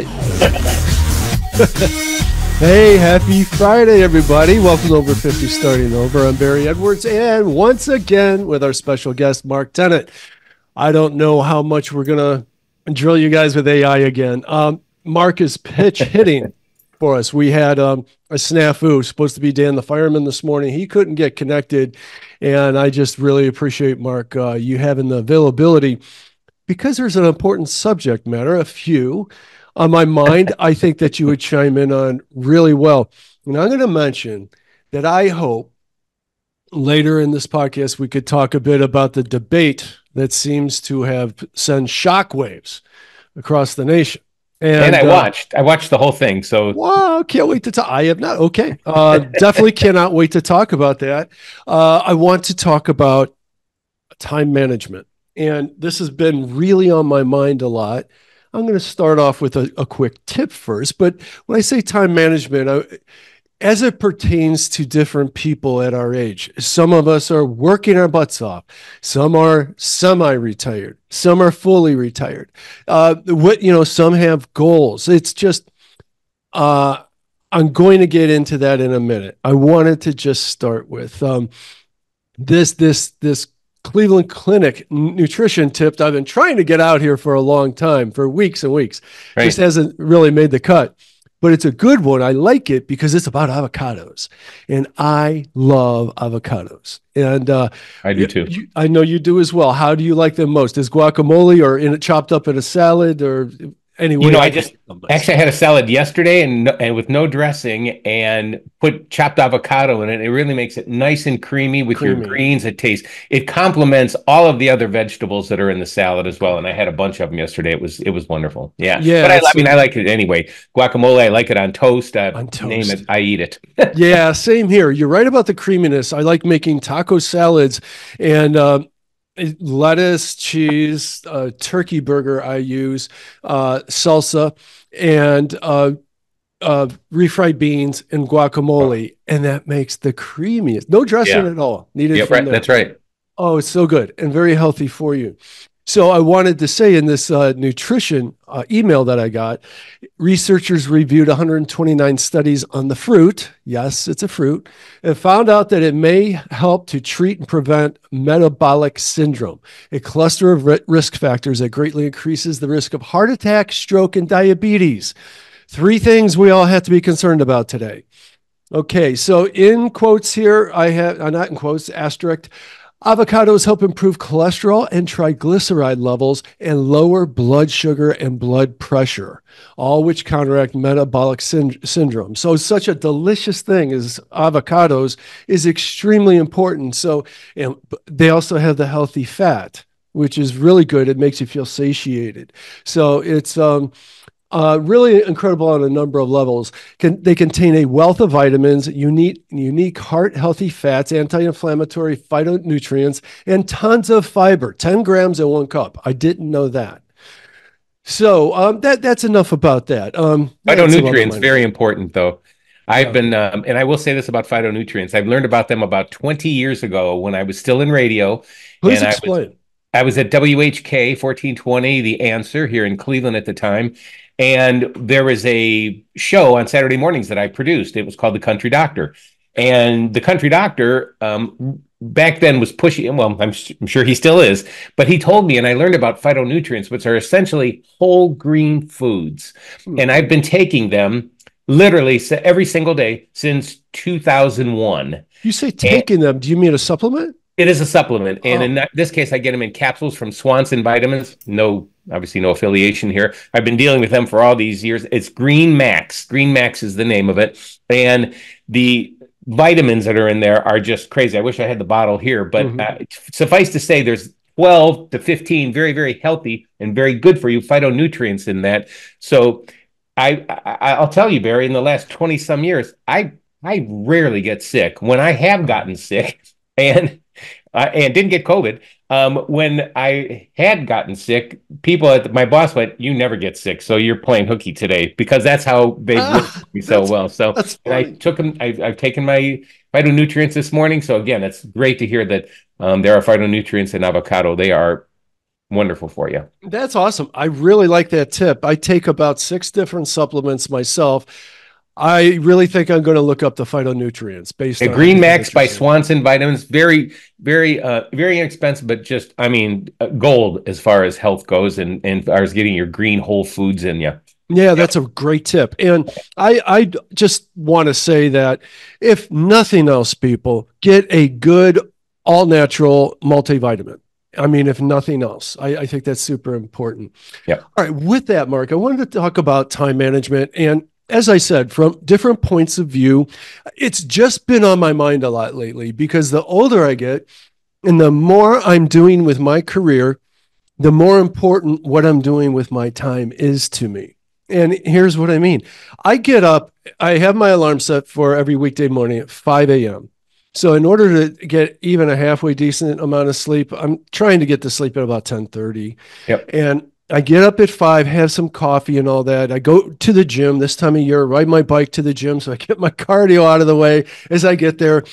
right. Hey, happy Friday, everybody. Welcome to Over 50 Starting Over. I'm Barry Edwards, and once again with our special guest, Mark Tennant. I don't know how much we're going to drill you guys with AI again. Mark is pitch hitting for us. We had a snafu, supposed to be Dan the fireman this morning. He couldn't get connected, and I just really appreciate, Mark, you having the availability because there's an important subject matter, a few on my mind, I think that you would chime in on really well. And I'm going to mention that I hope later in this podcast we could talk a bit about the debate that seems to have sent shockwaves across the nation. And I watched the whole thing. So wow, can't wait to talk. I have not. Okay. Definitely cannot wait to talk about that. I want to talk about time management. And this has been really on my mind a lot. I'm going to start off with a quick tip first, but when I say time management, as it pertains to different people at our age, some of us are working our butts off. Some are semi-retired. Some are fully retired. Some have goals. It's just, I'm going to get into that in a minute. I wanted to just start with this Cleveland Clinic nutrition tip I've been trying to get out here for a long time, for weeks and weeks. Right. Just hasn't really made the cut, but it's a good one. I like it because it's about avocados, and I love avocados. And I do too. I know you do as well. How do you like them most? Is guacamole or chopped up in a salad or anyway? I had a salad yesterday and with no dressing and put chopped avocado in it. It really makes it nice and creamy with your greens. It complements all of the other vegetables that are in the salad as well. And I had a bunch of them yesterday. It was wonderful. Yeah. But I like it anyway. Guacamole, I like it on toast. On toast. Name it, I eat it. Yeah, same here. You're right about the creaminess. I like making taco salads and lettuce, cheese, turkey burger I use, salsa, and refried beans and guacamole, and that makes the creamiest. No dressing at all needed from there. That's right. Oh, it's so good and very healthy for you. So I wanted to say in this nutrition email that I got, researchers reviewed 129 studies on the fruit. Yes, it's a fruit. And found out that it may help to treat and prevent metabolic syndrome, a cluster of risk factors that greatly increases the risk of heart attack, stroke, and diabetes. 3 things we all have to be concerned about today. Okay, so in quotes here, I have, not in quotes, asterisk, avocados help improve cholesterol and triglyceride levels and lower blood sugar and blood pressure, all which counteract metabolic syndrome. So such a delicious thing as avocados is extremely important. So they also have the healthy fat, which is really good. It makes you feel satiated. So it's really incredible on a number of levels. They contain a wealth of vitamins, unique heart-healthy fats, anti-inflammatory phytonutrients, and tons of fiber, 10 grams in 1 cup. I didn't know that. So that's enough about that. Phytonutrients, very important, though. I've been, and I will say this about phytonutrients. I've learned about them about 20 years ago when I was still in radio. Please explain. I was at WHK 1420, The Answer, here in Cleveland at the time. And there was a show on Saturday mornings that I produced. It was called The Country Doctor. And The Country Doctor back then was pushing, well, I'm sure he still is, but he told me, and I learned about phytonutrients, which are essentially whole green foods. And I've been taking them literally every single day since 2001. You say taking them, do you mean a supplement? It is a supplement. And in this case, I get them in capsules from Swanson Vitamins. Obviously no affiliation here. I've been dealing with them for all these years. It's Green Max. Green Max is the name of it. And the vitamins that are in there are just crazy. I wish I had the bottle here, but suffice to say there's 12 to 15 very, very healthy and very good for you phytonutrients in that. So I'll tell you, Barry, in the last 20 some years, I rarely get sick. When I have gotten sick and didn't get COVID, when I had gotten sick, my boss went, "You never get sick, so you're playing hooky today," because that's how they worked me so well. So I've taken my phytonutrients this morning. So again, it's great to hear that there are phytonutrients in avocado. They are wonderful for you. That's awesome. I really like that tip. I take about 6 different supplements myself. I really think I'm going to look up the phytonutrients based on Green everything Max that you're by saying. Swanson Vitamins, very inexpensive, but just, I mean, gold as far as health goes, and as far as getting your green whole foods in you. Yeah, Yep. that's a great tip. And I just want to say that if nothing else, people get a good all natural multivitamin. I mean, if nothing else, I think that's super important. Yep. All right. With that, Mark, I wanted to talk about time management. And as I said, from different points of view, it's just been on my mind a lot lately because the older I get and the more I'm doing with my career, the more important what I'm doing with my time is to me. And here's what I mean. I get up, I have my alarm set for every weekday morning at 5 a.m. So in order to get even a halfway decent amount of sleep, I'm trying to get to sleep at about 10:30. Yep. And I get up at 5, have some coffee and all that. I go to the gym this time of year, ride my bike to the gym so I get my cardio out of the way as I get there.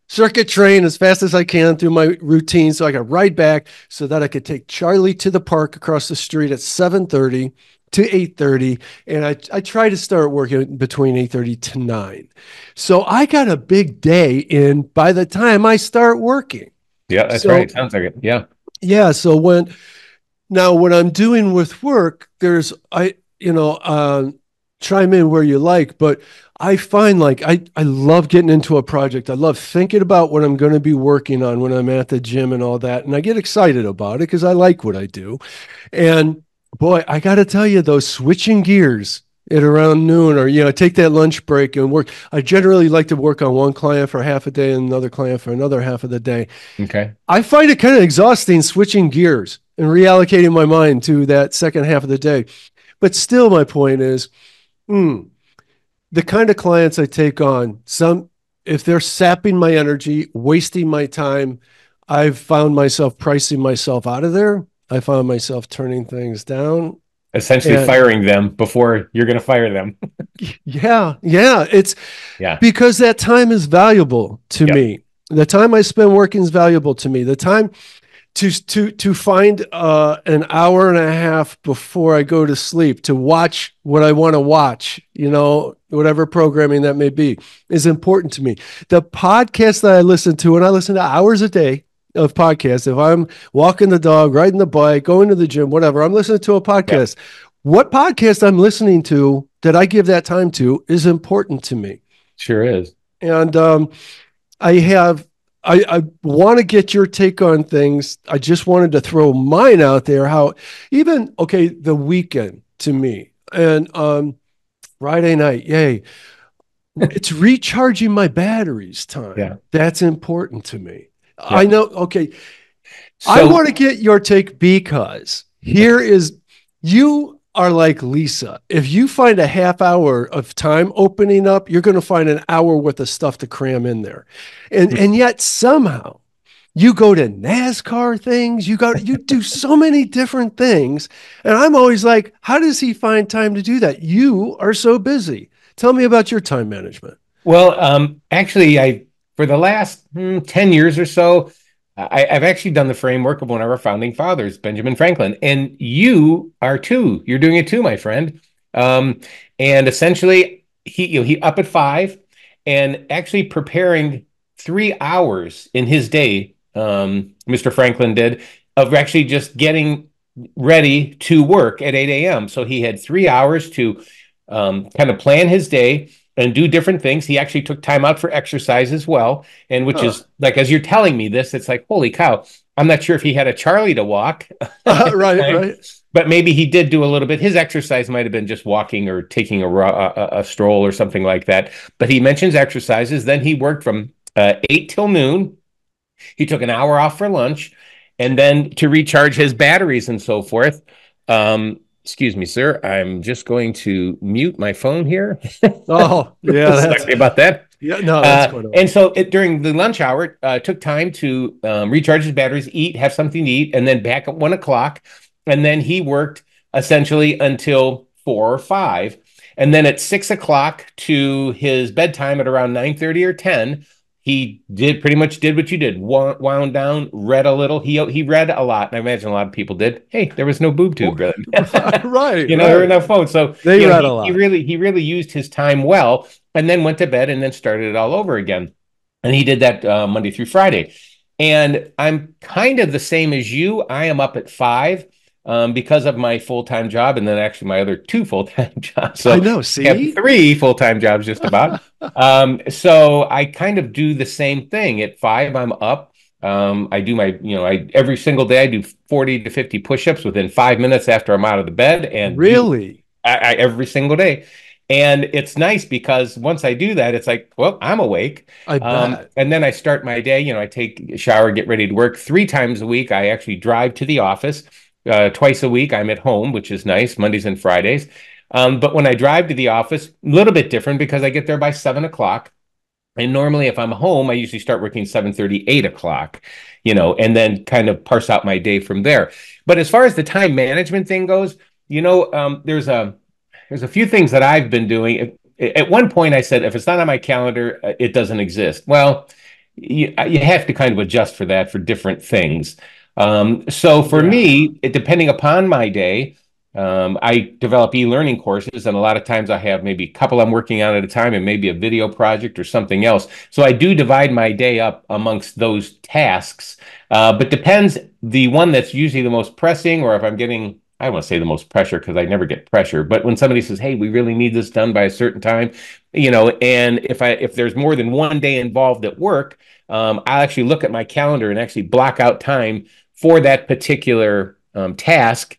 Circuit train as fast as I can through my routine so I can ride back so that I could take Charlie to the park across the street at 7:30 to 8:30. And I try to start working between 8:30 to 9. So I got a big day in by the time I start working. Yeah, that's So right. Sounds like it. Yeah. yeah, so what I'm doing with work, there's chime in where you like, but I find like I love getting into a project. I love thinking about what I'm going to be working on when I'm at the gym and all that. And I get excited about it because I like what I do. And boy, I got to tell you, those switching gears at around noon or, take that lunch break and work. I generally like to work on one client for half a day and another client for another half of the day. Okay. I find it kind of exhausting switching gears and reallocating my mind to that second half of the day. But still, my point is, the kind of clients I take on, if they're sapping my energy, wasting my time, I've found myself pricing myself out of there. I found myself turning things down. Essentially And firing them before you're going to fire them. yeah, it's Yeah. because that time is valuable to Yep. me. The time I spend working is valuable to me. The time to find an hour and a half before I go to sleep to watch what I want to watch, whatever programming that may be, is important to me. The podcast that I listen to, and I listen to hours a day of podcasts. If I'm walking the dog, riding the bike, going to the gym, whatever, I'm listening to a podcast. Yep. What podcast I'm listening to that I give that time to is important to me. Sure is. And I want to get your take on things. I just wanted to throw mine out there. The weekend to me and Friday night, yay. It's recharging my batteries time. Yeah. That's important to me. Yeah. I know. Okay. So, I want to get your take because you are like Lisa. If you find a half hour of time opening up, you're going to find an hour worth of stuff to cram in there. And yet somehow you go to NASCAR things, you do so many different things. And I'm always like, how does he find time to do that? You are so busy. Tell me about your time management. well, actually, for the last 10 years or so, I've actually done the framework of one of our founding fathers, Benjamin Franklin, and you are too. You're doing it too, my friend. And essentially, he up at 5 and actually preparing 3 hours in his day. Mr. Franklin did of actually just getting ready to work at 8 a.m. So he had 3 hours to kind of plan his day and do different things. He actually took time out for exercise as well. And which is like, as you're telling me this, it's like, holy cow, I'm not sure if he had a Charlie to walk. Right. But maybe he did do a little bit. His exercise might have been just walking or taking a stroll or something like that. But he mentions exercises. Then he worked from 8 till noon. He took an hour off for lunch. And then to recharge his batteries and so forth. Excuse me, sir. I'm just going to mute my phone here. Oh, yeah. Sorry about that. Yeah, no, that's quite all right. And so during the lunch hour, took time to recharge his batteries, eat, have something to eat, and then back at 1 o'clock. And then he worked essentially until 4 or 5. And then at 6 o'clock to his bedtime at around 9:30 or 10, he did pretty much did what you did, wound down, read a little. He read a lot, and I imagine a lot of people did. Hey, there was no boob tube, really. Right, There were right. no phones, so They read a he lot. really used his time well, and then went to bed, and then started it all over again. And he did that Monday through Friday. And I'm kind of the same as you. I am up at 5 because of my full-time job, and then actually my other two full-time jobs. I So know. I have See? 3 full-time jobs just about. So I kind of do the same thing. At 5, I'm up. I do I every single day I do 40 to 50 push-ups within 5 minutes after I'm out of the bed, and Really? every single day. And it's nice because once I do that, it's like, well, I'm awake. I bet. And then I start my day. I take a shower, get ready to work 3 times a week. I actually drive to the office. Twice a week, I'm at home, which is nice, Mondays and Fridays. But when I drive to the office, a little bit different because I get there by 7 o'clock. And normally, if I'm home, I usually start working 7:30, 8 o'clock, and then kind of parse out my day from there. But as far as the time management thing goes, there's a few things that I've been doing. At one point, I said, if it's not on my calendar, it doesn't exist. Well, you have to kind of adjust for that for different things. So for Yeah. me, depending upon my day, I develop e-learning courses, and a lot of times I have maybe a couple I'm working on at a time, and maybe a video project or something else. So I do divide my day up amongst those tasks, but depends the one that's usually the most pressing, or if I'm getting, I don't want to say the most pressure because I never get pressure, but when somebody says, "Hey, we really need this done by a certain time," and if there's more than one day involved at work, I'll actually look at my calendar and actually block out time for that particular task,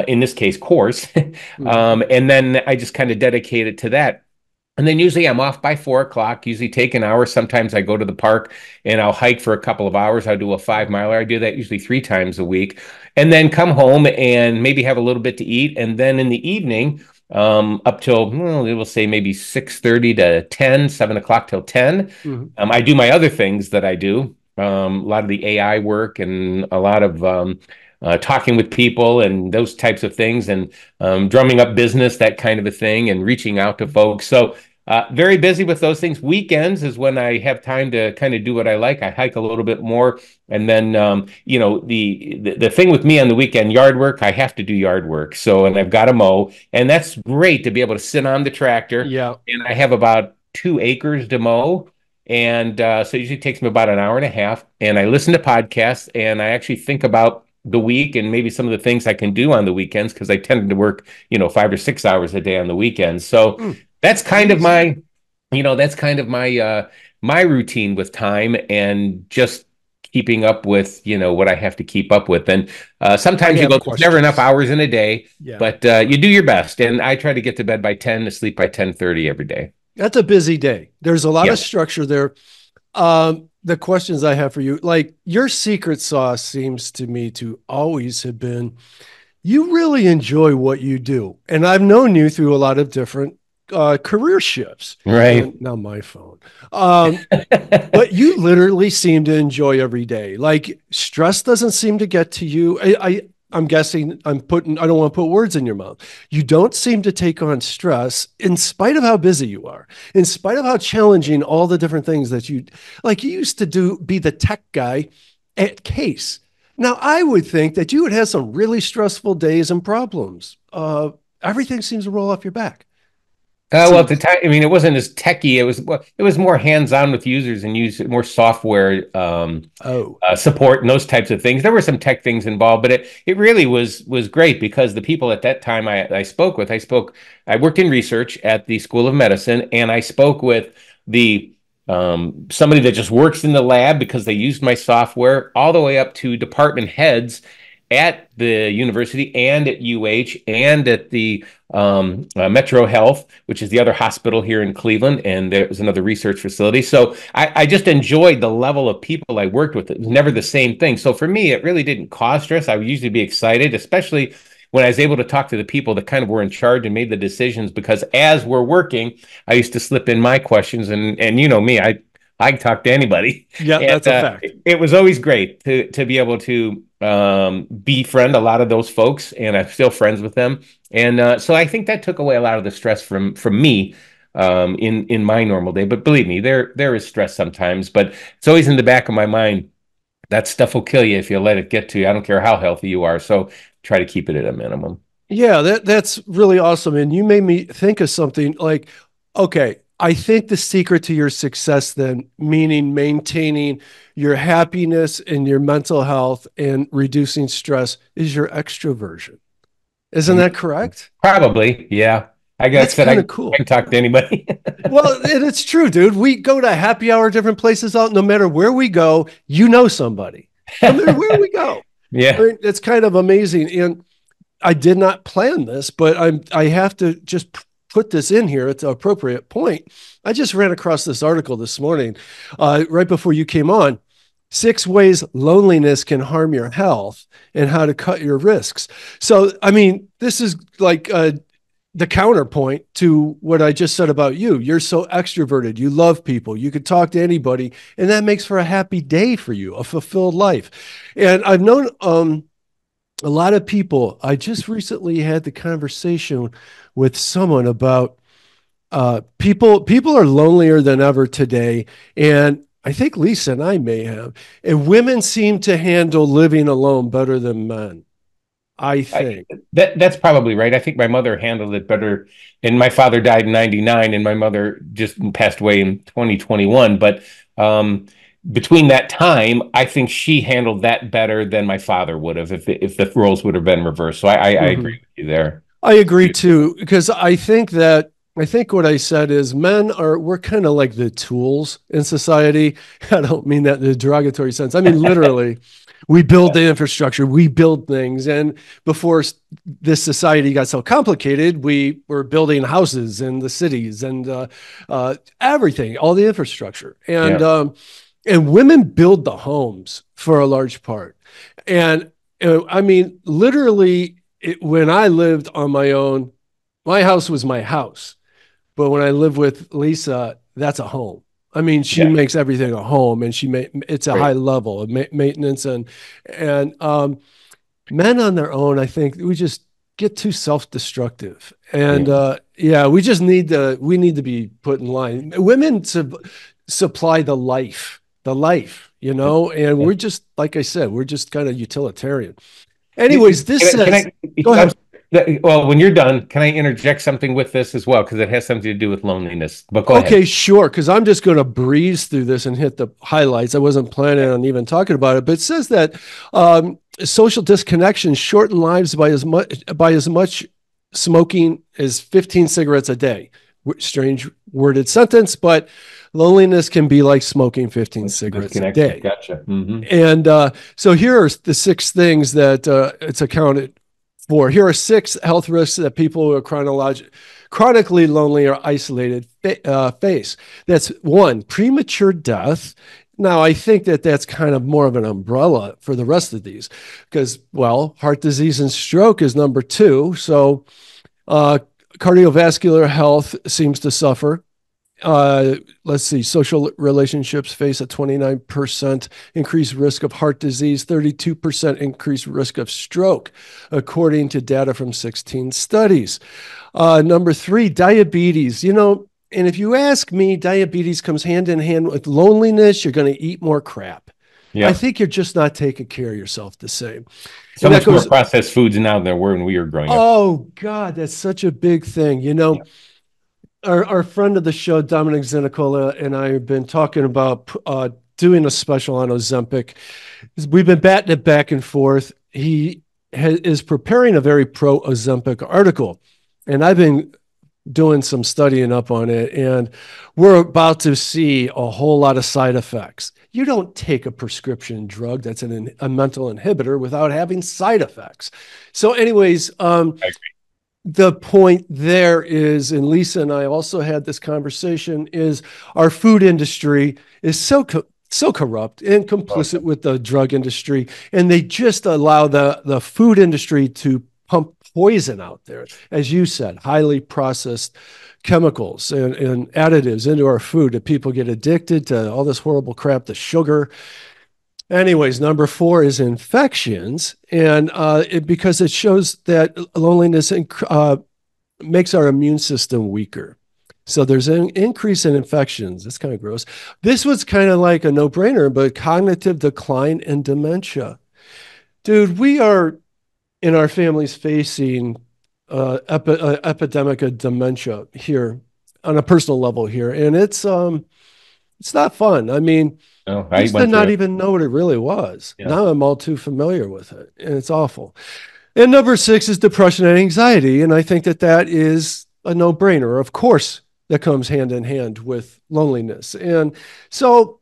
in this case, course. Mhm. And then I just kind of dedicate it to that. And then usually I'm off by 4 o'clock, usually take an hour. Sometimes I go to the park and I'll hike for a couple of hours. I do a 5 miler. I do that usually 3 times a week. And then come home and maybe have a little bit to eat. And then in the evening, up till, well, we will say maybe 6:30 to 10, 7 o'clock till 10. Mhm. I do my other things that I do, a lot of the AI work and a lot of talking with people and those types of things, and drumming up business, that kind of a thing, and reaching out to folks. So very busy with those things. Weekends is when I have time to kind of do what I like. I hike a little bit more, and then the thing with me on the weekend, yard work. I have to do yard work, so and I've got to mow, and that's great to be able to sit on the tractor. Yeah. And I have about 2 acres to mow. And so it usually takes me about an hour and a half. And I listen to podcasts, and I actually think about the week and maybe some of the things I can do on the weekends because I tend to work, 5 or 6 hours a day on the weekends. So Mm. that's kind of Jeez. my routine with time, and just keeping up with, what I have to keep up with. And I sometimes you have go, there's never enough questions. hours in a day, Yeah. but you do your best. And I try to get to bed by 10, to sleep by 10:30 every day. That's a busy day. There's a lot of Yeah. structure there. The questions I have for you, like your secret sauce seems to me to always have been you really enjoy what you do. And I've known you through a lot of different career shifts. Right. And now my phone. But you literally seem to enjoy every day. Like stress doesn't seem to get to you. I'm guessing I don't want to put words in your mouth. You don't seem to take on stress in spite of how busy you are, in spite of how challenging all the different things that you used to be the tech guy at Case. Now, I would think that you would have some really stressful days and problems. Everything seems to roll off your back. It Well, at the seems. time, I mean, it wasn't as techy. It was more hands-on with users, and use more software Oh. support and those types of things. There were some tech things involved, but it really was great because the people at that time I spoke with, I worked in research at the School of Medicine, and I spoke with the somebody that just works in the lab because they used my software, all the way up to department heads at the university and at UH and at the Metro Health, which is the other hospital here in Cleveland, and there was another research facility. So I just enjoyed the level of people I worked with. It was never the same thing. So for me, it really didn't cause stress. I would usually be excited, especially when I was able to talk to the people that kind of were in charge and made the decisions, because as we're working, I used to slip in my questions, and you know me, I talk to anybody, Yeah, and that's a fact. it was always great to be able to befriend a lot of those folks, and I'm still friends with them. And so I think that took away a lot of the stress from me in my normal day. But believe me, there is stress sometimes, but it's always in the back of my mind. That stuff will kill you if you let it get to you. I don't care how healthy you are. So try to keep it at a minimum. Yeah, that's really awesome. And you made me think of something like, okay, I think the secret to your success then, meaning maintaining your happiness and your mental health and reducing stress, is your extroversion. Isn't Mm, that correct? Probably, yeah. Like I That's said, kind of I cool. can talk to anybody. Well, and it's true, dude. We go to happy hour, different places out. No matter where we go, you know somebody. No matter where we go. I Yeah, mean, it's kind of amazing. And I did not plan this, but I have to just put this in here at the appropriate point. I just ran across this article this morning, right before you came on. 6 ways loneliness can harm your health and how to cut your risks. So, I mean, this is like the counterpoint to what I just said about you. You're so extroverted. You love people. You could talk to anybody, and that makes for a happy day for you, a fulfilled life. And I've known a lot of people. I just recently had the conversation with someone about people are lonelier than ever today, and I think Lisa and I may have. And women seem to handle living alone better than men. I I, think. that's probably right. I think my mother handled it better, and my father died in '99, and my mother just passed away in 2021. But between that time, I think she handled that better than my father would have if the roles would have been reversed. So I agree Mhm. with you there. I agree too, because I think what I said is we're kind of like the tools in society. I don't mean that in a derogatory sense. I mean, literally, we build the infrastructure, we build things. And before this society got so complicated, we were building houses in the cities and everything, all the infrastructure. Yeah, And women build the homes for a large part. And I mean, literally, when I lived on my own, my house was my house. But when I live with Lisa, that's a home. I mean, she yeah, makes everything a home, and it's a high great. level of maintenance and men on their own. I think we just get too self-destructive, and Yeah. yeah, we need to be put in line. Women supply the life, and we're just like I said, we're just kind of utilitarian. Anyways, this Can says, I, go I'm, ahead. well, when you're done, can I interject something with this as well? Because it has something to do with loneliness. But go ahead. Okay, sure. Because I'm just going to breeze through this and hit the highlights. I wasn't planning on even talking about it, but it says that social disconnection shorten lives by as much smoking as 15 cigarettes a day. Strange worded sentence, but loneliness can be like smoking 15 cigarettes a Disconnection. day. Gotcha. And so here are the 6 things that it's accounted for. Here are 6 health risks that people who are chronically lonely or isolated face. That's 1, premature death. Now, I think that that's kind of more of an umbrella for the rest of these because, well, heart disease and stroke is number 2. So uh, cardiovascular health seems to suffer. Let's see, social relationships face a 29% increased risk of heart disease, 32% increased risk of stroke, according to data from 16 studies. Number 3, diabetes. And if you ask me, diabetes comes hand in hand with loneliness. You're going to eat more crap. I Yeah. think you're just not taking care of yourself the same. So And that much more goes, processed foods now than there were when we were growing up. oh God, that's such a big thing. Yeah. Our friend of the show, Dominic Zenicola, and I have been talking about doing a special on Ozempic. We've been batting it back and forth. He is preparing a very pro Ozempic article, and I've been doing some studying up on it, and we're about to see a whole lot of side effects. You don't take a prescription drug that's a mental inhibitor without having side effects. So, anyways, I agree. the point there is, and Lisa and I also had this conversation, is our food industry is so corrupt and Oh, complicit with the drug industry, and they just allow the food industry to pump poison out there, as you said, highly processed chemicals and additives into our food that people get addicted to all this horrible crap, the sugar. Anyways, number 4 is infections, and because it shows that loneliness makes our immune system weaker. So there's an increase in infections. It's kind of gross. This was kind of like a no-brainer, but cognitive decline and dementia. Dude, we are in our families facing epidemic of dementia here on a personal level here, and it's not fun. I mean, Oh, I used to went through not it. even know what it really was. Yeah. Now I'm all too familiar with it, and it's awful. And number six is depression and anxiety. And I think that that is a no brainer. Of course, that comes hand in hand with loneliness. And so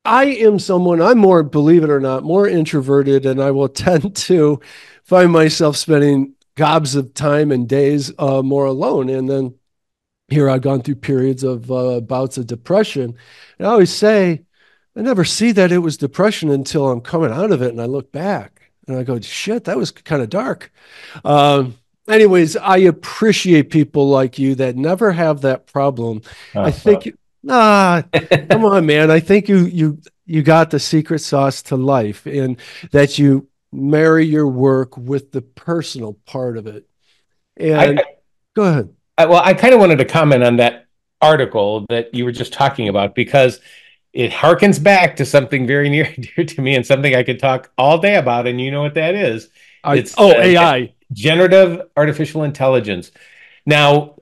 I am someone, I'm more, believe it or not, more introverted, and I will tend to find myself spending gobs of time and days more alone. And then here I've gone through periods of bouts of depression. And I always say, I never see that it was depression until I'm coming out of it and I look back and I go, shit, that was kind of dark. Anyways, I appreciate people like you that never have that problem. I Oh, think, well. come on, man. I think you got the secret sauce to life, and that you marry your work with the personal part of it. And I, go ahead. well, I kind of wanted to comment on that article that you were just talking about because it harkens back to something very near and dear to me and something I could talk all day about. And you know what that is? It's AI. generative artificial intelligence. Now,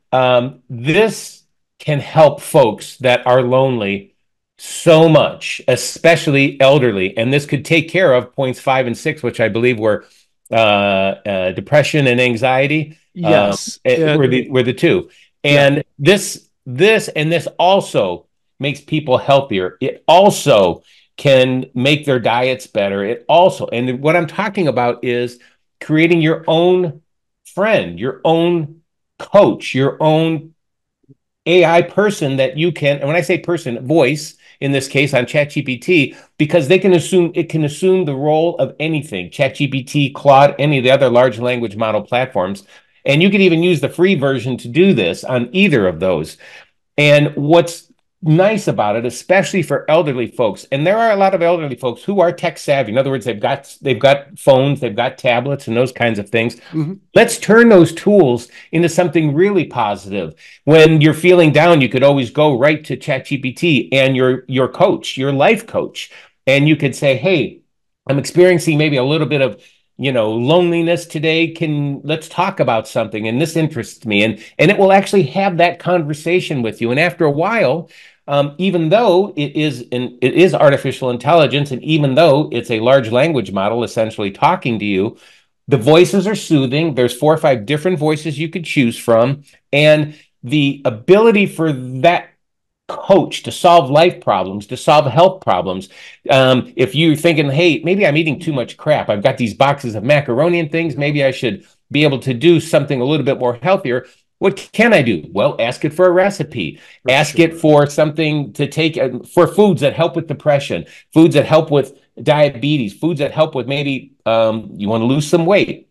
this can help folks that are lonely so much, especially elderly. And this could take care of points 5 and 6, which I believe were depression and anxiety. Yes. Were the two. Yeah. And this also makes people healthier. It also can make their diets better. It also, and what I'm talking about is creating your own friend, your own coach, your own AI person that you can, and when I say person, voice in this case on ChatGPT, because it can assume the role of anything, ChatGPT, Claude, any of the other large language model platforms. And you can even use the free version to do this on either of those. And what's nice about it, especially for elderly folks, and there are a lot of elderly folks who are tech savvy. In other words, they've got phones, they've got tablets, and those kinds of things. Mm-hmm. Let's turn those tools into something really positive. When you're feeling down, you could always go right to ChatGPT and your coach, your life coach, and you could say, "Hey, I'm experiencing maybe a little bit of loneliness today. Let's talk about something, and this interests me." And it will actually have that conversation with you. And after a while, even though it is artificial intelligence, and even though it's a large language model essentially talking to you, the voices are soothing. There's 4 or 5 different voices you could choose from, and the ability for that coach to solve life problems, to solve health problems. If you're thinking, hey, maybe I'm eating too much crap, I've got these boxes of macaroni and things, maybe I should be able to do something a little bit more healthier. What can I do? Well, ask it for a recipe. Ask it for something to take for foods that help with depression, foods that help with diabetes, foods that help with maybe you want to lose some weight.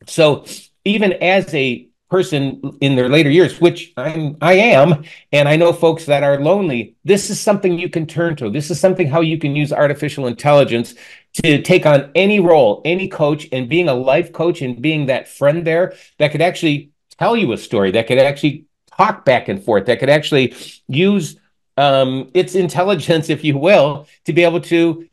So even as a person in their later years, which I am, and I know folks that are lonely, this is something you can turn to. This is something how you can use artificial intelligence to take on any role, any coach, and being a life coach and being that friend there that could actually tell you a story, that could actually talk back and forth, that could actually use its intelligence, if you will, to be able to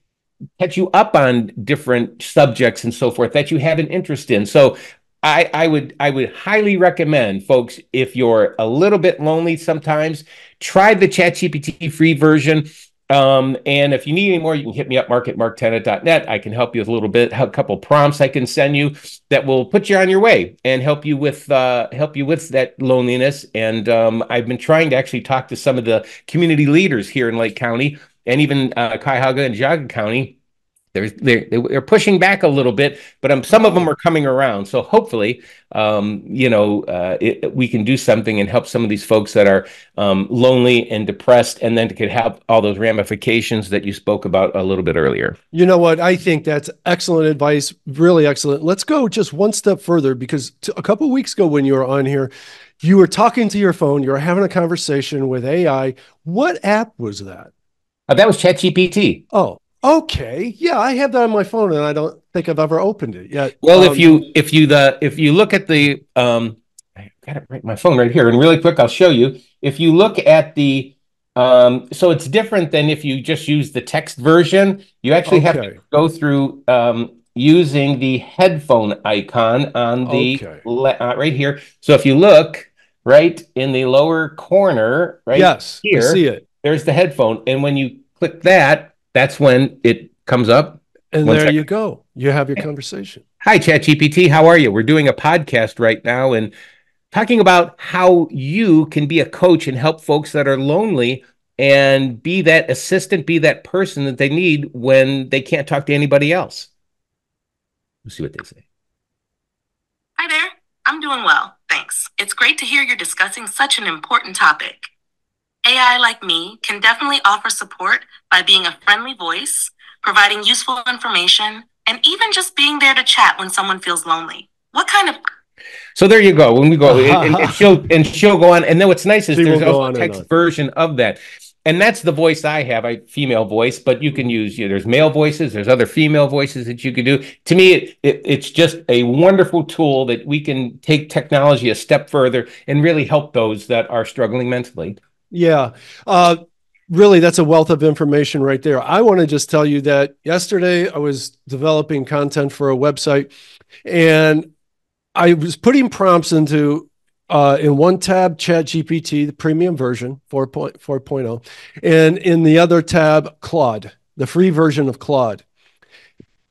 catch you up on different subjects and so forth that you have an interest in. So I would highly recommend folks, if you're a little bit lonely sometimes, try the ChatGPT free version. And if you need any more, you can hit me up, mark@marktenet.net. I can help you with a little bit, a couple prompts I can send you that will put you on your way and help you with that loneliness. And I've been trying to actually talk to some of the community leaders here in Lake County and even Cuyahoga and Geauga County. They're pushing back a little bit, but some of them are coming around. So hopefully, we can do something and help some of these folks that are lonely and depressed, and then could have all those ramifications that you spoke about a little bit earlier. You know what? I think that's excellent advice. Really excellent. Let's go just one step further, because a couple of weeks ago when you were on here, you were talking to your phone, you were having a conversation with AI. What app was that? That was ChatGPT. Oh, okay. Yeah, I have that on my phone and I don't think I've ever opened it yet. Well, if you look at the I got it right, my phone right here. And really quick, I'll show you. If you look at the, so it's different than if you just use the text version. You actually have to Okay. go through using the headphone icon on the Okay. right here. So if you look right in the lower corner, right Yes, I see here, it. there's the headphone. And when you click that, that's when it comes up. And One there you second. go. You have your conversation. Hi, ChatGPT. How are you? We're doing a podcast right now and talking about how you can be a coach and help folks that are lonely and be that assistant, be that person that they need when they can't talk to anybody else. We'll see what they say. Hi there. I'm doing well, thanks. It's great to hear you're discussing such an important topic. AI like me can definitely offer support by being a friendly voice, providing useful information, and even just being there to chat when someone feels lonely. What kind of So there you go. When we go, and she'll go on. And then what's nice is She will there's go also a on and text on. version of that. And that's the voice I have, a female voice, but you can use, there's male voices, there's other female voices that you can do. To me, it's just a wonderful tool that we can take technology a step further and really help those that are struggling mentally. Yeah. Really, that's a wealth of information right there. I want to just tell you that yesterday I was developing content for a website and I was putting prompts into in one tab, ChatGPT, the premium version, 4.0, and in the other tab, Claude, the free version of Claude.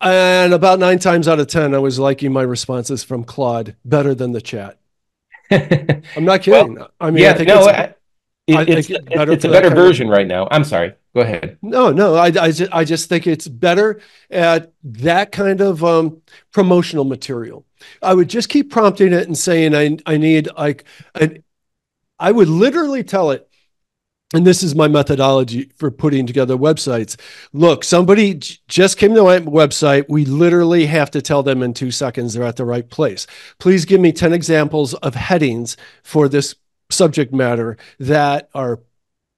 And about 9 times out of 10, I was liking my responses from Claude better than the chat. I'm not kidding. Well, I mean, yeah, I think no, I think it's better it's for a that better kind of. version right now. I'm sorry. Go ahead. No, I just think it's better at that kind of promotional material. I would just keep prompting it and saying, I need like, I would literally tell it, and this is my methodology for putting together websites. Look, somebody just came to my website. We literally have to tell them in 2 seconds they're at the right place. Please give me 10 examples of headings for this subject matter that are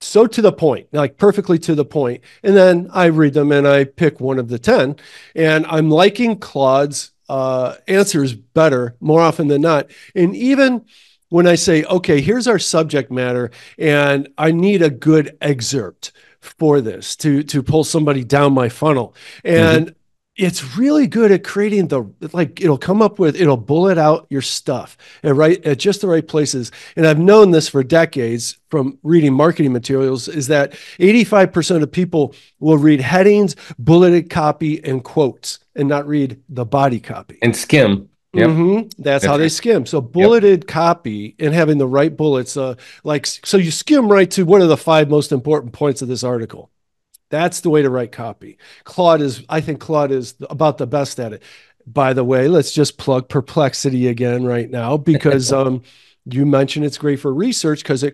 so to the point, like perfectly to the point. And then I read them and I pick one of the 10. And I'm liking Claude's answers better more often than not. And even when I say, okay, here's our subject matter, and I need a good excerpt for this to pull somebody down my funnel. And it's really good at creating it'll bullet out your stuff at just the right places. And I've known this for decades from reading marketing materials is that 85% of people will read headings, bulleted copy, and quotes and not read the body copy. And skim. Yep. That's how they skim. So bulleted copy and having the right bullets, so you skim right to what are the 5 most important points of this article. That's the way to write copy. I think Claude is about the best at it. By the way, let's just plug Perplexity again right now because you mentioned it's great for research because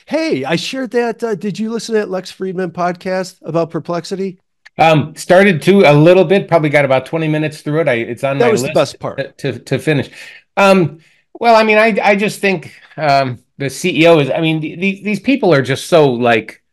hey, I shared that. Did you listen to that Lex Friedman podcast about Perplexity? Started to a little bit, probably got about 20 minutes through it. It's on my list. That was the best part to finish. Well, I mean, I just think the CEO is, I mean, these people are just so like,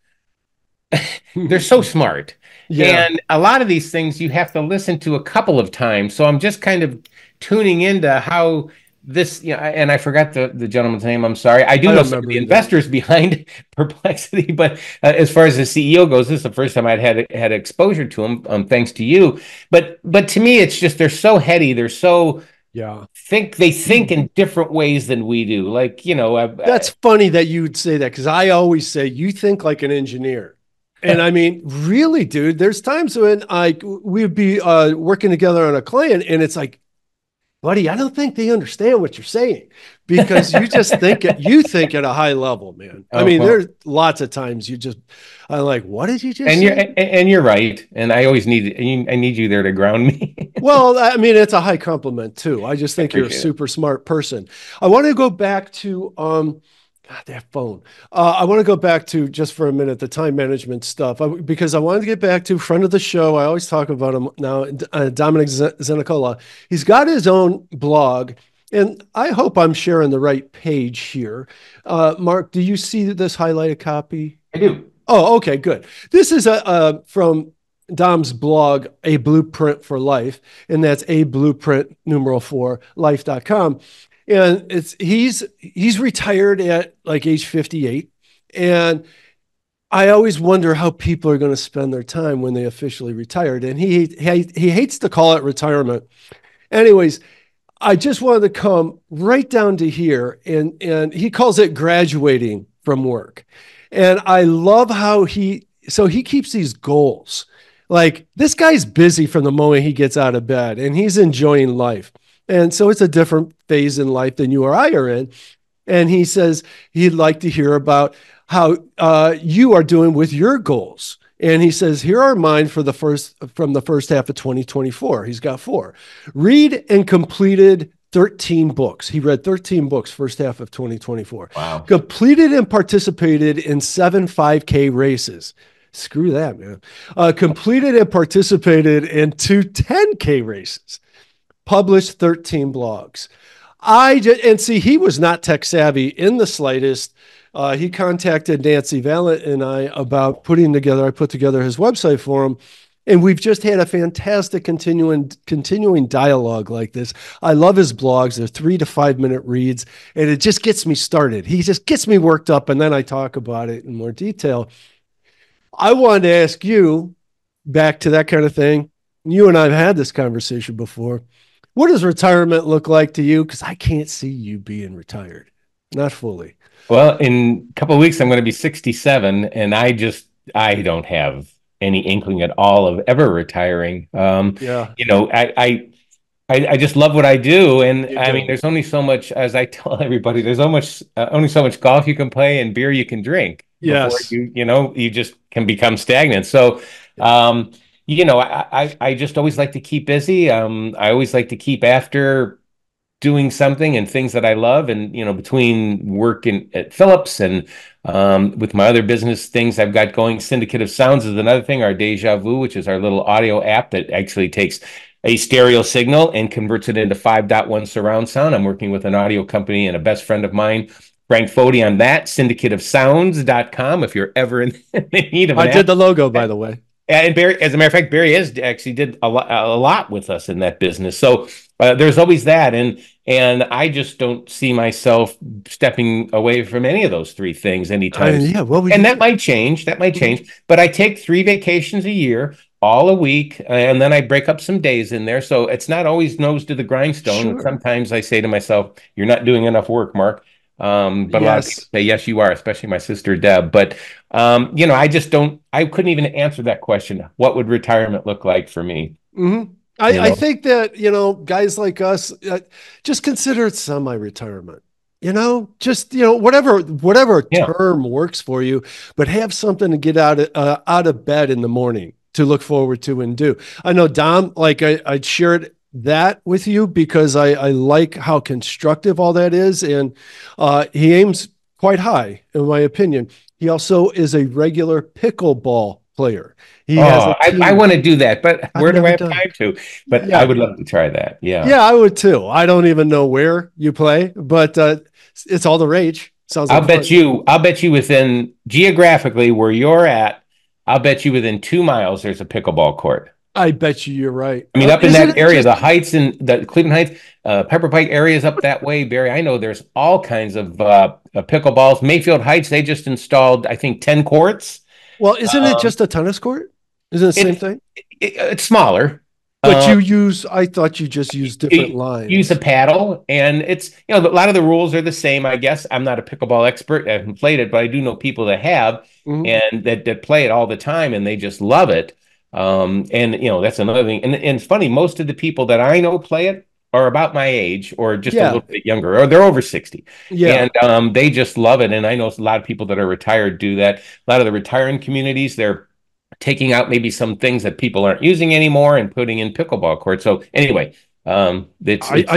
they're so smart. Yeah. And a lot of these things you have to listen to a couple of times. So I'm just kind of tuning into how this, and I forgot the gentleman's name. I'm sorry. I do know some of the investors behind Perplexity, but as far as the CEO goes, this is the first time I'd had exposure to him, thanks to you. But to me, it's just they're so heady. They're so they think in different ways than we do. Like that's funny that you'd say that because I always say you think like an engineer. And I mean, really, dude, there's times when we'd be working together on a client and it's like, buddy, I don't think they understand what you're saying because you just think at a high level, man. I mean, there's lots of times I'm like, what did you just say? And you're right. And I always need you there to ground me. Well, I mean, it's a high compliment too. I just think you're a super smart person. I want to go back to, God, that phone. I want to go back to just for a minute, the time management stuff, because I wanted to get back to friend of the show. I always talk about him now, Dominic Zenicola. He's got his own blog, and I hope I'm sharing the right page here. Mark, do you see this highlighted copy? I do. Oh, okay, good. This is from Dom's blog, A Blueprint for Life, and that's a blueprint, numeral 4, life.com. And he's retired at like age 58. And I always wonder how people are going to spend their time when they officially retired. And he hates to call it retirement. Anyways, I just wanted to come right down to here, and he calls it graduating from work. And I love how he keeps these goals. Like, this guy's busy from the moment he gets out of bed, and he's enjoying life. And so it's a different phase in life than you or I are in. And he says he'd like to hear about how you are doing with your goals. And he says, here are mine from the first half of 2024. He's got 4. Read and completed 13 books. He read 13 books first half of 2024. Wow. Completed and participated in 7 5K races. Screw that, man. Completed and participated in 2 10K races. Published 13 blogs. And see, he was not tech savvy in the slightest. He contacted Nancy Valent and I about I put together his website for him. And we've just had a fantastic continuing dialogue like this. I love his blogs. They're 3 to 5 minute reads, and it just gets me started. He just gets me worked up, and then I talk about it in more detail. I wanted to ask you, back to that kind of thing. You and I have had this conversation before. What does retirement look like to you? Because I can't see you being retired. Not fully. Well, in a couple of weeks, I'm going to be 67, and I don't have any inkling at all of ever retiring. Yeah. You know, I just love what I do, and I mean, there's only so much, as I tell everybody, there's only so much golf you can play and beer you can drink before you just can become stagnant. So, you know, I just always like to keep busy. I always like to keep after doing something and things that I love. And, you know, between work at Phillips and with my other business things I've got going, Syndicate of Sounds is another thing, our Deja Vu, which is our little audio app that actually takes a stereo signal and converts it into 5.1 surround sound. I'm working with an audio company and a best friend of mine, Frank Fody, on that, syndicateofsounds.com, if you're ever in need of an app. I did the logo, by the way. And Barry, as a matter of fact, Barry actually did a lot with us in that business. So there's always that, and I just don't see myself stepping away from any of those 3 things anytime. And that might change. But I take 3 vacations a year, all a week, and then I break up some days in there. So it's not always nose to the grindstone. Sure. Sometimes I say to myself, "You're not doing enough work, Mark." But a lot of people say, yes, you are, especially my sister, Deb. But, you know, I couldn't even answer that question. What would retirement look like for me? Mm-hmm. I think that, you know, guys like us, just consider it semi-retirement, you know, just, you know, whatever term works for you, but have something to get out of bed in the morning to look forward to and do. I know, Dom, like I shared that with you because I like how constructive all that is. And he aims quite high, in my opinion. He also is a regular pickleball player. I want to do that, but where do I have time to? But I would love to try that. Yeah, I would too. I don't even know where you play, but it's all the rage. Sounds like I'll bet you within, geographically where you're at, I'll bet you within 2 miles there's a pickleball court. I bet you're right. I mean, up in that area, the Heights and the Cleveland Heights, Pepper Pike areas up that way, Barry. I know there's all kinds of pickleballs. Mayfield Heights, they just installed, I think, 10 courts. Well, isn't it just a tennis court? Isn't it the same thing? It's smaller. But I thought you just used different lines. Use a paddle, and it's, you know, a lot of the rules are the same, I guess. I'm not a pickleball expert. I haven't played it, but I do know people that have, and that play it all the time, and they just love it. And, you know, that's another thing. And it's funny, most of the people that I know play it are about my age or just a little bit younger, or they're over 60. Yeah. And they just love it. And I know a lot of people that are retired do that. A lot of the retiring communities, they're taking out maybe some things that people aren't using anymore and putting in pickleball courts. So anyway, I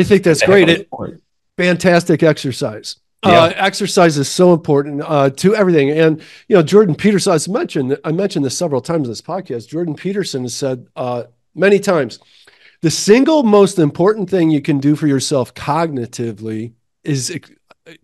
think that's great. Fantastic exercise. Exercise is so important to everything. And, you know, Jordan Peterson, I mentioned this several times in this podcast. Jordan Peterson has said many times, the single most important thing you can do for yourself cognitively is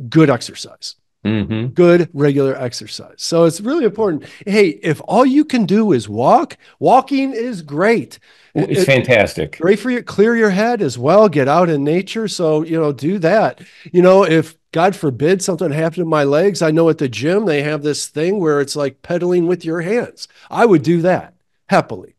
good exercise. Good regular exercise. So it's really important. Hey, if all you can do is walk, walking is great. It's fantastic. Great for you. Clear your head as well. Get out in nature. So, do that. If God forbid something happened to my legs, I know at the gym they have this thing where it's like pedaling with your hands. I would do that happily.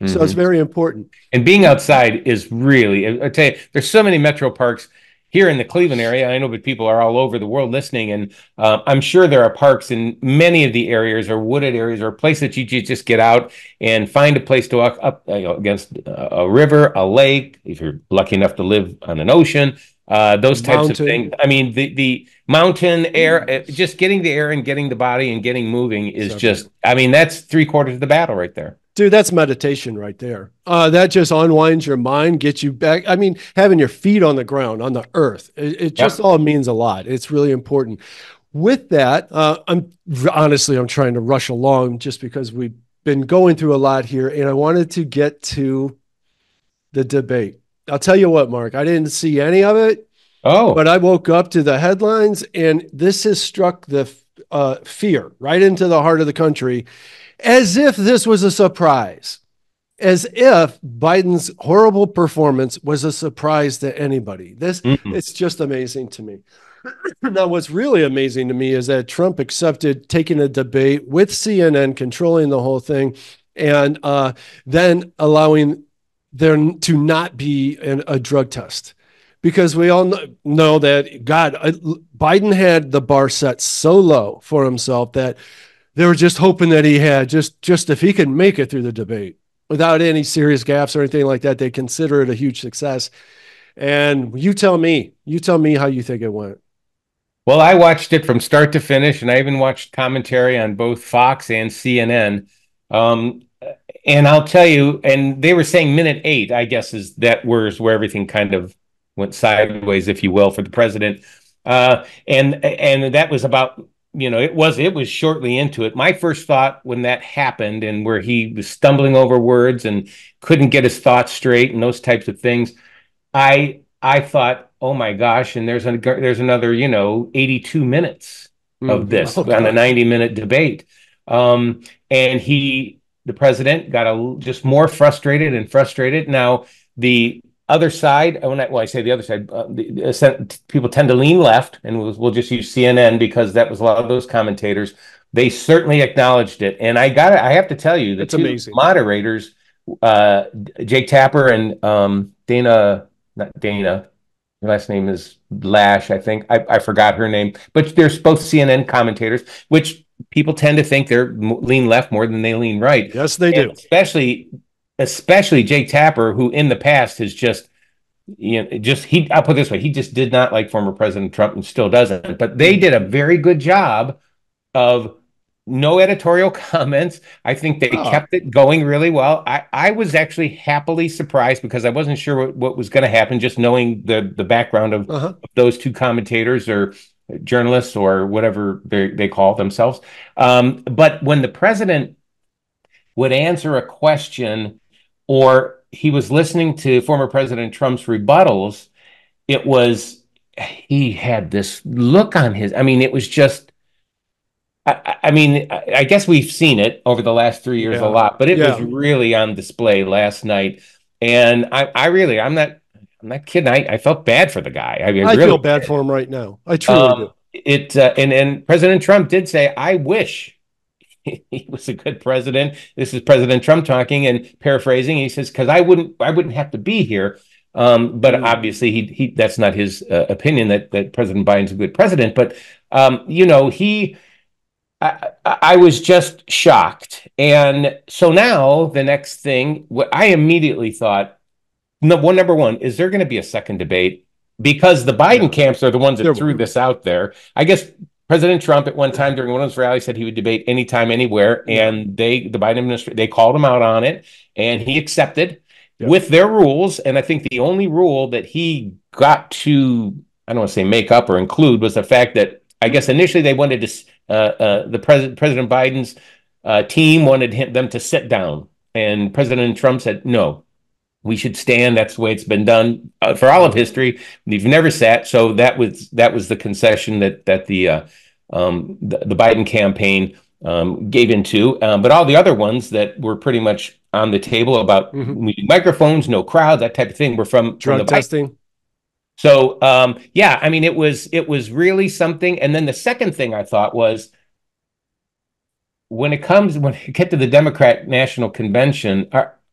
So it's very important. And being outside is really, I tell you, there's so many metro parks here in the Cleveland area. I know that people are all over the world listening, and I'm sure there are parks in many of the areas or wooded areas or places that you just get out and find a place to walk up against a river, a lake, if you're lucky enough to live on an ocean, those types of things. I mean, the mountain air, just getting the air and getting the body and getting moving is just, I mean, that's 3/4 of the battle right there. Dude, that's meditation right there. That just unwinds your mind, gets you back. I mean, having your feet on the ground, on the earth, it just all means a lot. It's really important. With that, I'm trying to rush along just because we've been going through a lot here, and I wanted to get to the debate. I'll tell you what, Mark, I didn't see any of it. But I woke up to the headlines, and this has struck the fear right into the heart of the country. As if this was a surprise, as if Biden's horrible performance was a surprise to anybody. It's just amazing to me. Now, what's really amazing to me is that Trump accepted taking a debate with CNN, controlling the whole thing, and then allowing there to not be a drug test. Because we all know that, Biden had the bar set so low for himself that they were just hoping that he had just if he could make it through the debate without any serious gaps or anything like that, they consider it a huge success. And you tell me how you think it went. Well, I watched it from start to finish, and I even watched commentary on both Fox and CNN. And I'll tell you, and they were saying minute 8, I guess, is where everything kind of went sideways, if you will, for the president. And that was about, it was shortly into it. My first thought when that happened, and where he was stumbling over words and couldn't get his thoughts straight and those types of things, I thought, oh my gosh, and there's another 82 minutes of this on a 90-minute debate, and the president got just more frustrated and frustrated. Now the other side, I say the other side, people tend to lean left, and we'll just use CNN because that was a lot of those commentators. They certainly acknowledged it, and I have to tell you, the two moderators, Jake Tapper and not Dana, her last name is Lash, I think. I forgot her name, but they're both CNN commentators, which people tend to think they're lean left more than they lean right. Yes, they do. Especially Jake Tapper, who in the past has I'll put it this way, he just did not like former President Trump and still doesn't. But they did a very good job of no editorial comments. I think they kept it going really well. I was actually happily surprised because I wasn't sure what was going to happen, just knowing the background of those two commentators or journalists or whatever they call themselves. But when the president would answer a question, or he was listening to former President Trump's rebuttals, he had this look on his, it was just, I guess we've seen it over the last 3 years a lot, but it was really on display last night. And I'm not kidding. I felt bad for the guy. I really feel bad for him right now. I truly do. And President Trump did say, I wish he was a good president. This is President Trump talking and paraphrasing. He says, because I wouldn't have to be here. But obviously he that's not his opinion that President Biden's a good president. But I was just shocked. And so now the next thing, what I immediately thought, number one, is there going to be a second debate? Because the Biden camps are the ones that threw this out there. I guess President Trump at one time during one of his rallies said he would debate anytime, anywhere. And the Biden administration, they called him out on it, and he accepted with their rules. And I think the only rule that he got to, I don't want to say make up or include, was the fact that I guess initially they wanted to, President Biden's team wanted them to sit down. And President Trump said, no, we should stand. That's the way it's been done for all of history. We've never sat. So that was the concession that the the Biden campaign gave into, but all the other ones that were pretty much on the table about microphones, no crowd, that type of thing, were from drug the testing. Biden. So yeah, I mean, it was really something. And then the second thing I thought was, when you get to the Democrat National Convention,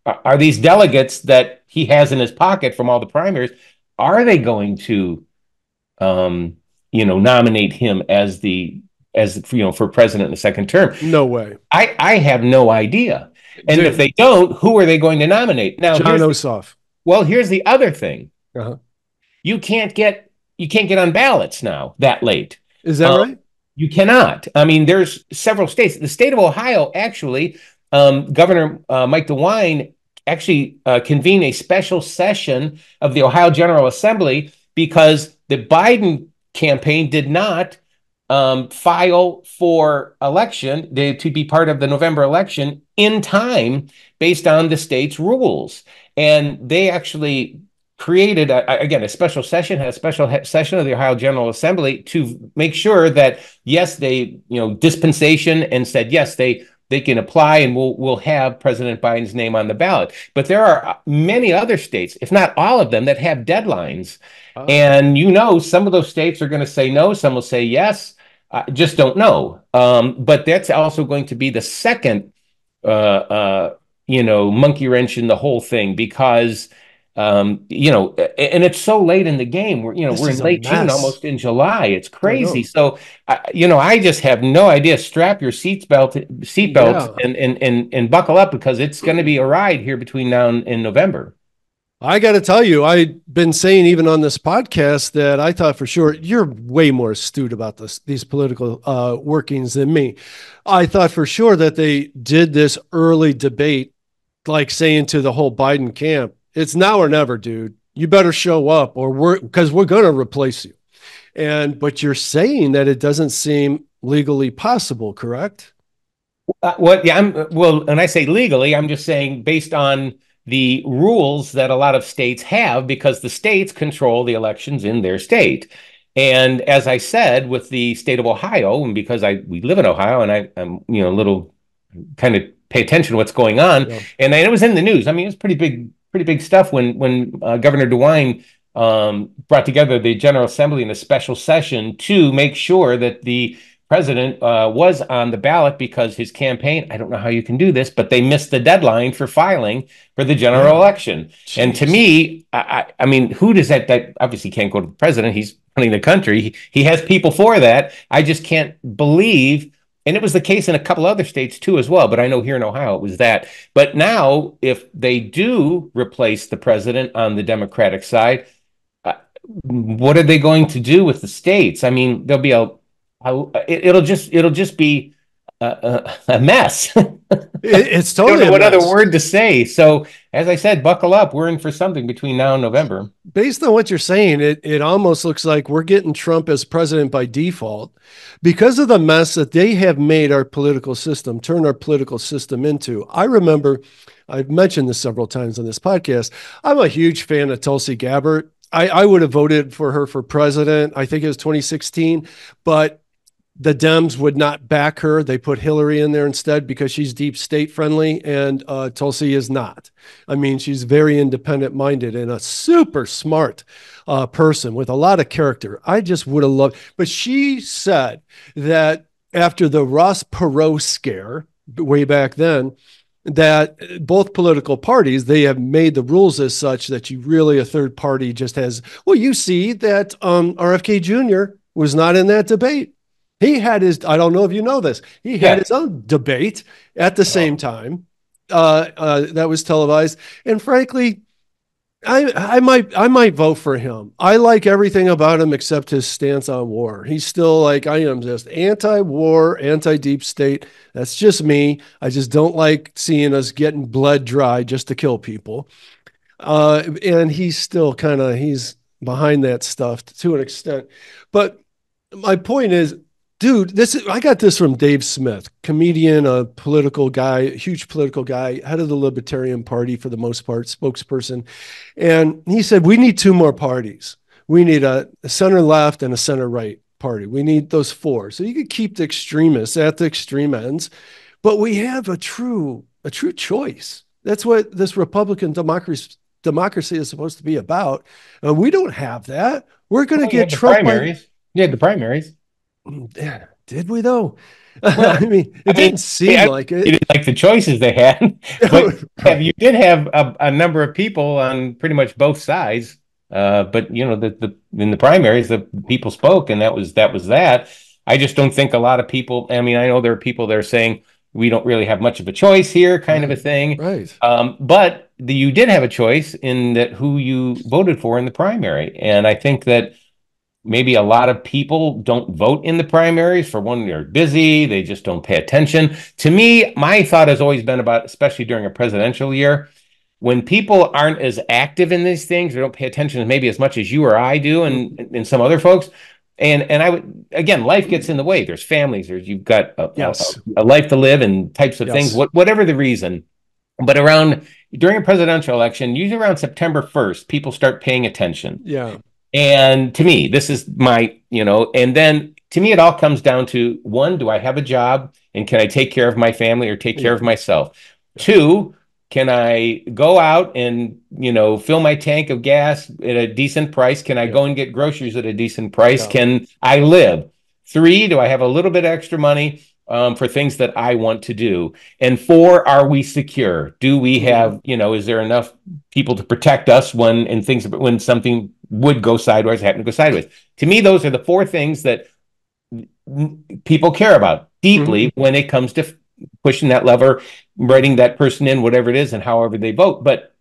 are these delegates that he has in his pocket from all the primaries, are they going to nominate him as for president in the second term? No way. I have no idea. And Dude, if they don't, who are they going to nominate? Now, John Ossoff. Here's the other thing. You can't get on ballots now that late. Is that right? You cannot. I mean, there's several states. The state of Ohio, actually, Governor Mike DeWine actually convened a special session of the Ohio General Assembly because the Biden campaign did not file for election to be part of the November election in time based on the state's rules. And they actually created a special session of the Ohio General Assembly to make sure that yes, they dispensation, and said yes, they can apply, and we'll have President Biden's name on the ballot. But there are many other states, if not all of them, that have deadlines, and some of those states are going to say no, some will say yes. Just don't know. But that's also going to be the second monkey wrench in the whole thing, because and it's so late in the game. We're in late June, almost in July. It's crazy. So, I just have no idea. Strap your seatbelts and buckle up, because it's going to be a ride here between now and November. I got to tell you, I've been saying even on this podcast that I thought for sure you're way more astute about these political workings than me. I thought for sure that they did this early debate, like saying to the whole Biden camp, it's now or never, dude. You better show up, because we're going to replace you. But you're saying that it doesn't seem legally possible, correct? When I say legally, I'm just saying based on the rules that a lot of states have, because the states control the elections in their state. And as I said, with the state of Ohio, and because we live in Ohio, and I'm a little kind of pay attention to what's going on, and it was in the news. I mean, it was pretty big stuff when Governor DeWine brought together the General Assembly in a special session to make sure that the president was on the ballot, because his campaign, I don't know how you can do this, but they missed the deadline for filing for the general election. Jeez. And to me, I mean, who does that obviously can't go to the president. He's running the country. He has people for that. I just can't believe. And it was the case in a couple other states too as well, but I know here in Ohio it was that. But now, if they do replace the president on the Democratic side, what are they going to do with the states? I mean, there'll be it'll just be a mess. It's totally. I don't know what other word to say. So, as I said, buckle up. We're in for something between now and November. Based on what you're saying, it almost looks like we're getting Trump as president by default, because of the mess that they have made our political system, turned our political system into. I remember, I've mentioned this several times on this podcast, I'm a huge fan of Tulsi Gabbard. I would have voted for her for president. I think it was 2016, but the Dems would not back her. They put Hillary in there instead because she's deep state friendly, and Tulsi is not. I mean, she's very independent minded and a super smart person with a lot of character. I just would have loved, but she said that after the Ross Perot scare way back then, that both political parties, they have made the rules as such that you really, a third party just has, well, you see that RFK Jr. was not in that debate. He had I don't know if you know this, he had his own debate at the same time that was televised. And frankly, I might vote for him. I like everything about him except his stance on war. He's still like, I am just anti-war, anti-deep state. That's just me. I just don't like seeing us getting bled dry just to kill people. And he's still he's behind that stuff to an extent. But my point is, dude, I got this from Dave Smith, comedian, a political guy, huge political guy, head of the Libertarian Party for the most part, spokesperson. And he said, we need two more parties. We need a center left and a center right. party. We need those four. So you could keep the extremists at the extreme ends, but we have a true choice. That's what this Republican democracy is supposed to be about. And we don't have that. We're going to get Trump primaries. You had the primaries. Yeah, did we though? Well, I mean, it didn't seem like it. You didn't like the choices they had, but you did have a number of people on pretty much both sides. But you know, in the primaries, the people spoke, and that was that. I just don't think a lot of people. I mean, I know there are people that are saying we don't really have much of a choice here, kind of a thing. Right. But you did have a choice in that who you voted for in the primary, and I think that maybe a lot of people don't vote in the primaries. For one, they're busy, they just don't pay attention. To me, my thought has always been about, especially during a presidential year, when people aren't as active in these things, or don't pay attention maybe as much as you or I do, and some other folks. And I would, again, life gets in the way. There's families, you've got a life to live, and types of things, whatever the reason. But during a presidential election, usually around September 1st, people start paying attention. Yeah. And to me, this is and then to me, it all comes down to, one, do I have a job, and can I take care of my family or take care of myself? Yeah. Two, can I go out and, fill my tank of gas at a decent price? Can I go and get groceries at a decent price? Yeah. Can I live? Three, do I have a little bit extra money for things that I want to do? And four, are we secure? Do we have, is there enough people to protect us when something would go sideways, happen to go sideways? To me, those are the four things that people care about deeply when it comes to pushing that lever, writing that person in, whatever it is, and however they vote. But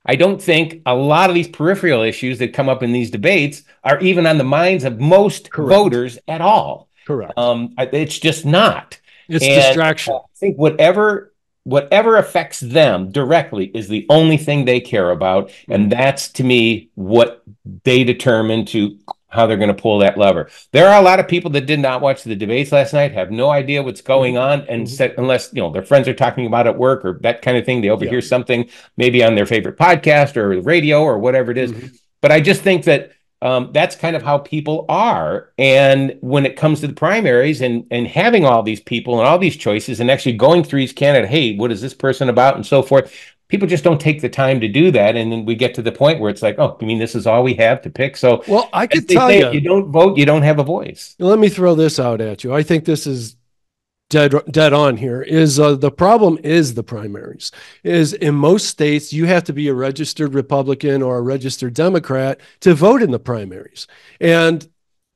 I don't think a lot of these peripheral issues that come up in these debates are even on the minds of most voters at all. Correct. It's just not. It's distraction. I think whatever affects them directly is the only thing they care about. And that's, to me, what they determine to how they're going to pull that lever. There are a lot of people that did not watch the debates last night, have no idea what's going on, and unless their friends are talking about it at work or that kind of thing, they overhear something maybe on their favorite podcast or radio or whatever it is. But I just think that that's kind of how people are. And when it comes to the primaries and having all these people and all these choices and actually going through each candidate, hey, what is this person about, and so forth, people just don't take the time to do that. And then we get to the point where it's like, oh, I mean, this is all we have to pick. So, well, I could tell you, if you don't vote, you don't have a voice. Let me throw this out at you. I think this is dead on here. Is the problem is the primaries. Is in most states, you have to be a registered Republican or a registered Democrat to vote in the primaries. And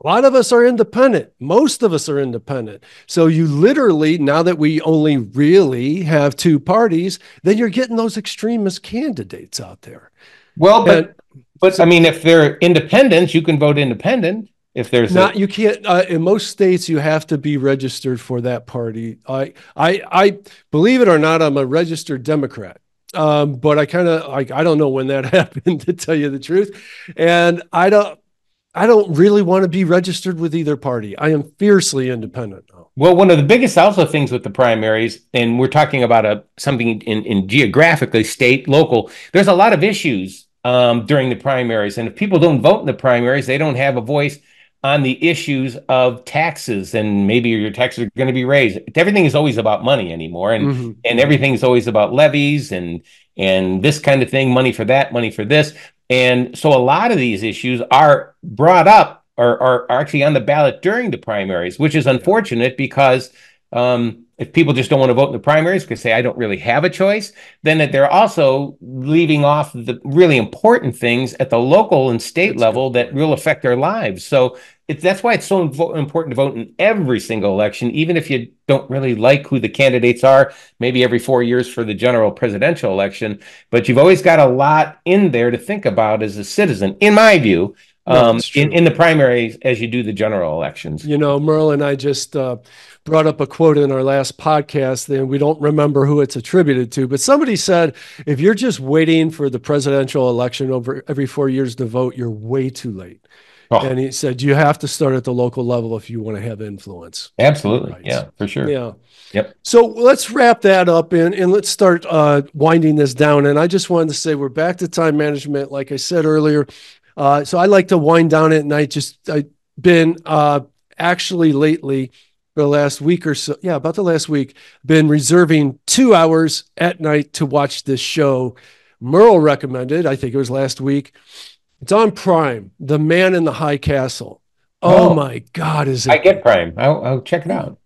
a lot of us are independent. Most of us are independent. So you literally, now that we only really have two parties, then you're getting those extremist candidates out there. Well, but I mean, if they're independents, you can vote independent. If there's you can't. In most states, you have to be registered for that party. I believe it or not, I'm a registered Democrat. But I kind of I don't know when that happened, to tell you the truth, and I don't really want to be registered with either party. I am fiercely independent. Well, one of the biggest also things with the primaries, and we're talking about something in geographically, state, local, there's a lot of issues during the primaries. And if people don't vote in the primaries, they don't have a voice on the issues of taxes, and maybe your taxes are going to be raised. Everything is always about money anymore. And everything is always about levies and this kind of thing, money for that, money for this. And so a lot of these issues are brought up or are actually on the ballot during the primaries, which is unfortunate because if people just don't want to vote in the primaries because say, I don't really have a choice, then that they're also leaving off the really important things at the local and state level that will affect their lives. So that's why it's so important to vote in every single election, even if you don't really like who the candidates are, maybe every 4 years for the general presidential election. But you've always got a lot in there to think about as a citizen, in my view, in the primaries as you do the general elections. Merle and I just brought up a quote in our last podcast, and we don't remember who it's attributed to, but somebody said, if you're just waiting for the presidential election over every 4 years to vote, you're way too late. Oh. And he said, you have to start at the local level if you want to have influence. Absolutely. Right. Yeah, for sure. Yeah. Yep. So let's wrap that up and let's start winding this down. And I just wanted to say, we're back to time management. Like I said earlier, so I like to wind down at night. been actually lately, for the last week or so, about the last week, been reserving 2 hours at night to watch this show. Merle recommended, I think it was last week. It's on Prime, The Man in the High Castle. Oh my God, is it? I get Prime. I'll check it out.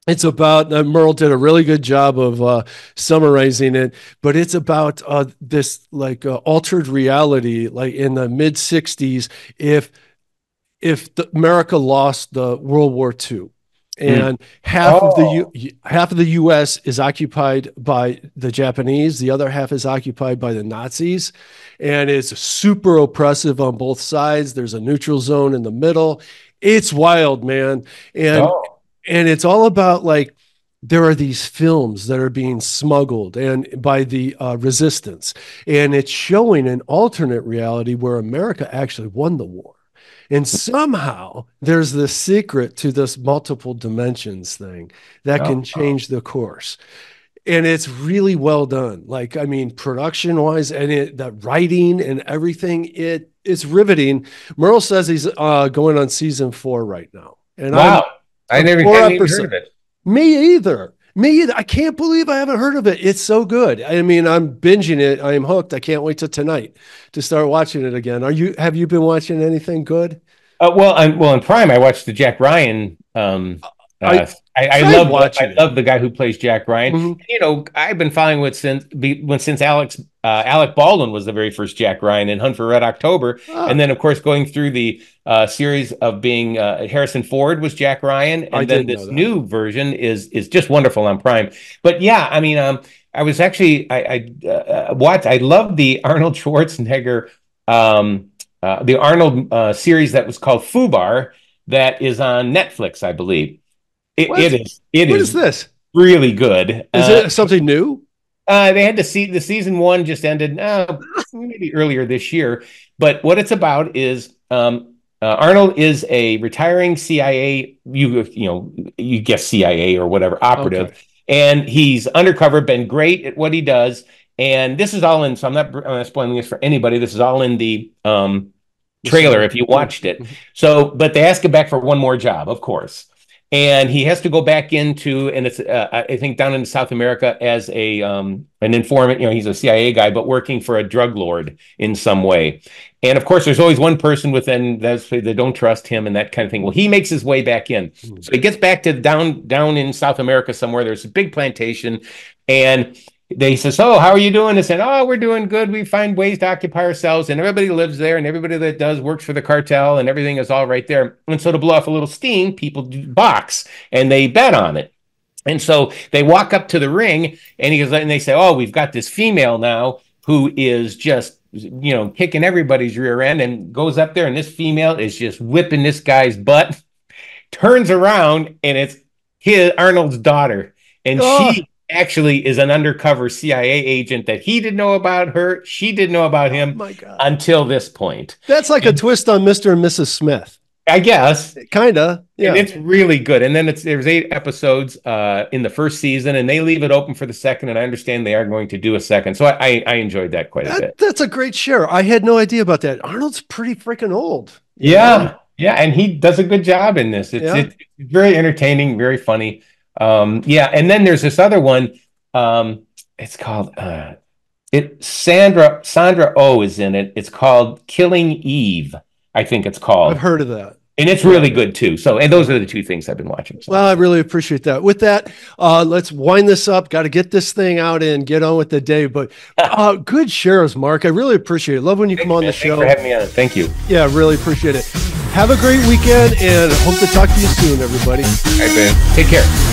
It's about, Merle did a really good job of summarizing it, but it's about this like altered reality, like in the mid 60s, if America lost the World War II. And half of the U.S. is occupied by the Japanese, the other half is occupied by the Nazis, and it's super oppressive on both sides. There's a neutral zone in the middle. It's wild, man, and it's all about like there are these films that are being smuggled and by the resistance, and it's showing an alternate reality where America actually won the war. And somehow there's this secret to this multiple dimensions thing that can change the course. And it's really well done. Like, I mean, production wise and the writing and everything, it's riveting. Merle says he's going on season 4 right now. And I never hadn't even heard of it. Me either. I can't believe I haven't heard of it. It's so good. I mean, I'm binging it. I am hooked. I can't wait till tonight to start watching it again. Have you been watching anything good? Well, in Prime, I watched the Jack Ryan. I love the guy who plays Jack Ryan. Mm-hmm. You know, I've been following it since Alec Baldwin was the very first Jack Ryan in Hunt for Red October, and then of course going through the series of being Harrison Ford was Jack Ryan, and then this new version is just wonderful on Prime. But yeah, I mean, I was actually I loved the Arnold Schwarzenegger series that was called FUBAR that is on Netflix, I believe. It is this? Really good. Is it something new? They had to see the season 1 just ended maybe earlier this year. But what it's about is Arnold is a retiring CIA, you guess CIA or whatever operative, and he's undercover, been great at what he does. And this is all in, so I'm not spoiling this for anybody. This is all in the trailer if you watched it. So, but they ask him back for one more job, of course. And he has to go back into, and it's I think down in South America as an informant. You know, he's a CIA guy, but working for a drug lord in some way. And of course, there's always one person within that they don't trust him and that kind of thing. Well, he makes his way back in, so he gets back to down in South America somewhere. There's a big plantation, and they says, "Oh, how are you doing?" They said, "Oh, we're doing good. We find ways to occupy ourselves, and everybody lives there, and everybody that does works for the cartel, and everything is all right there." And so to blow off a little steam, people do box, and they bet on it. And so they walk up to the ring, and they say, "Oh, we've got this female now who is just, kicking everybody's rear end," and goes up there, and this female is just whipping this guy's butt. Turns around, and it's Arnold's daughter, and she actually is an undercover CIA agent that he didn't know about her. She didn't know about him until this point. That's like a twist on Mr. and Mrs. Smith. I guess. Kind of. Yeah. And it's really good. And then there's 8 episodes in the first season, and they leave it open for the second. And I understand they are going to do a second. So I enjoyed that quite a bit. That's a great share. I had no idea about that. Arnold's pretty freaking old. Yeah. Yeah. And he does a good job in this. It's very entertaining, very funny. And then there's this other one. It's called Sandra Oh is in it. It's called Killing Eve, I think it's called. I've heard of that. And it's really good too. So, and those are the 2 things I've been watching. So. Well, I really appreciate that. With that, let's wind this up. Got to get this thing out and get on with the day. But good shares, Mark. I really appreciate it. Love when you come on the show. Thanks for having me on. Thank you. Yeah, really appreciate it. Have a great weekend, and hope to talk to you soon, everybody. All right, man. Take care.